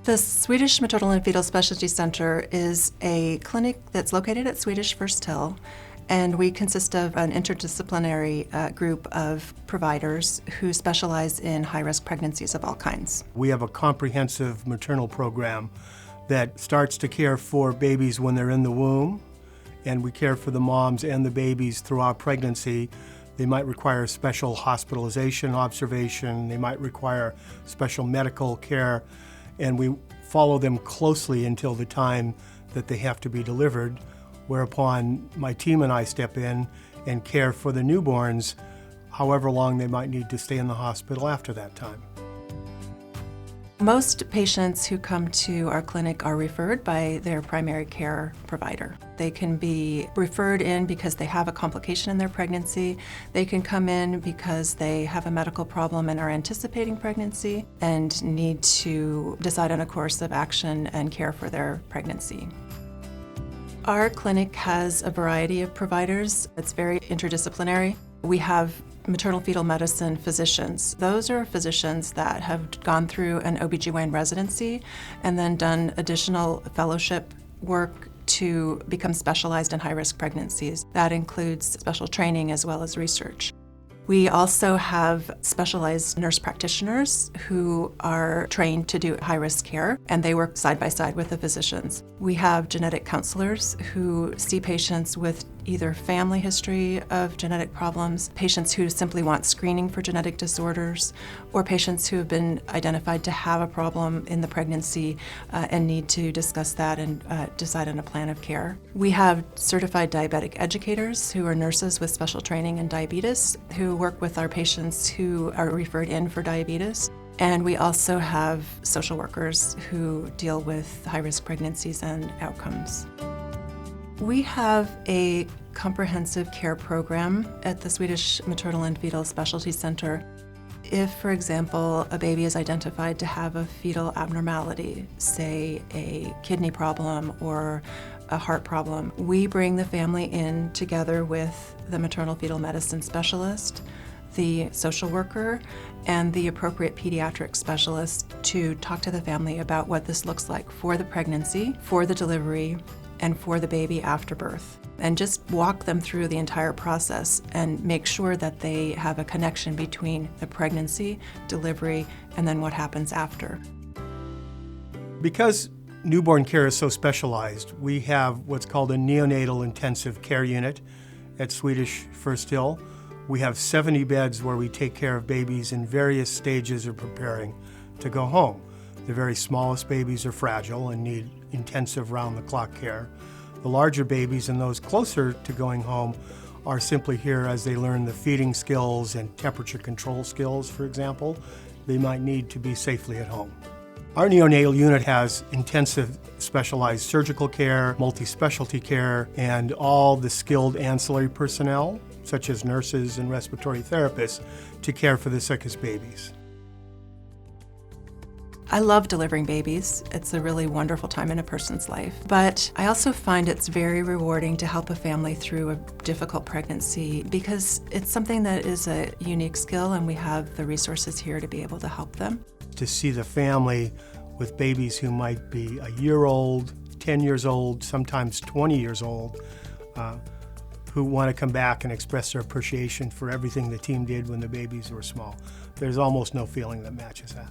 The Swedish Maternal and Fetal Specialty Center is a clinic that's located at Swedish Fetal, and we consist of an interdisciplinary group of providers who specialize in high-risk pregnancies of all kinds. We have a comprehensive maternal program that starts to care for babies when they're in the womb, and we care for the moms and the babies throughout pregnancy. They might require special hospitalization, observation, they might require special medical care, and we follow them closely until the time that they have to be delivered, whereupon my team and I step in and care for the newborns, however long they might need to stay in the hospital after that time. Most patients who come to our clinic are referred by their primary care provider. They can be referred in because they have a complication in their pregnancy. They can come in because they have a medical problem and are anticipating pregnancy and need to decide on a course of action and care for their pregnancy. Our clinic has a variety of providers. It's very interdisciplinary. We have maternal fetal medicine physicians. Those are physicians that have gone through an OBGYN residency and then done additional fellowship work to become specialized in high-risk pregnancies. That includes special training as well as research. We also have specialized nurse practitioners who are trained to do high-risk care, and they work side by side with the physicians. We have genetic counselors who see patients with either family history of genetic problems, patients who simply want screening for genetic disorders, or patients who have been identified to have a problem in the pregnancy and need to discuss that and decide on a plan of care. We have certified diabetic educators who are nurses with special training in diabetes who work with our patients who are referred in for diabetes. And we also have social workers who deal with high-risk pregnancies and outcomes. We have a comprehensive care program at the Swedish Maternal and Fetal Specialty Center. If, for example, a baby is identified to have a fetal abnormality, say a kidney problem or a heart problem, we bring the family in together with the maternal fetal medicine specialist, the social worker, and the appropriate pediatric specialist to talk to the family about what this looks like for the pregnancy, for the delivery, and for the baby after birth, and just walk them through the entire process and make sure that they have a connection between the pregnancy, delivery, and then what happens after. Because newborn care is so specialized, we have what's called a neonatal intensive care unit at Swedish Fetal. We have 70 beds where we take care of babies in various stages of preparing to go home. The very smallest babies are fragile and need intensive round-the-clock care. The larger babies and those closer to going home are simply here as they learn the feeding skills and temperature control skills, for example. They might need to be safely at home. Our neonatal unit has intensive specialized surgical care, multi-specialty care, and all the skilled ancillary personnel, such as nurses and respiratory therapists, to care for the sickest babies. I love delivering babies. It's a really wonderful time in a person's life. But I also find it's very rewarding to help a family through a difficult pregnancy because it's something that is a unique skill and we have the resources here to be able to help them. To see the family with babies who might be a year old, 10 years old, sometimes 20 years old, who want to come back and express their appreciation for everything the team did when the babies were small. There's almost no feeling that matches that.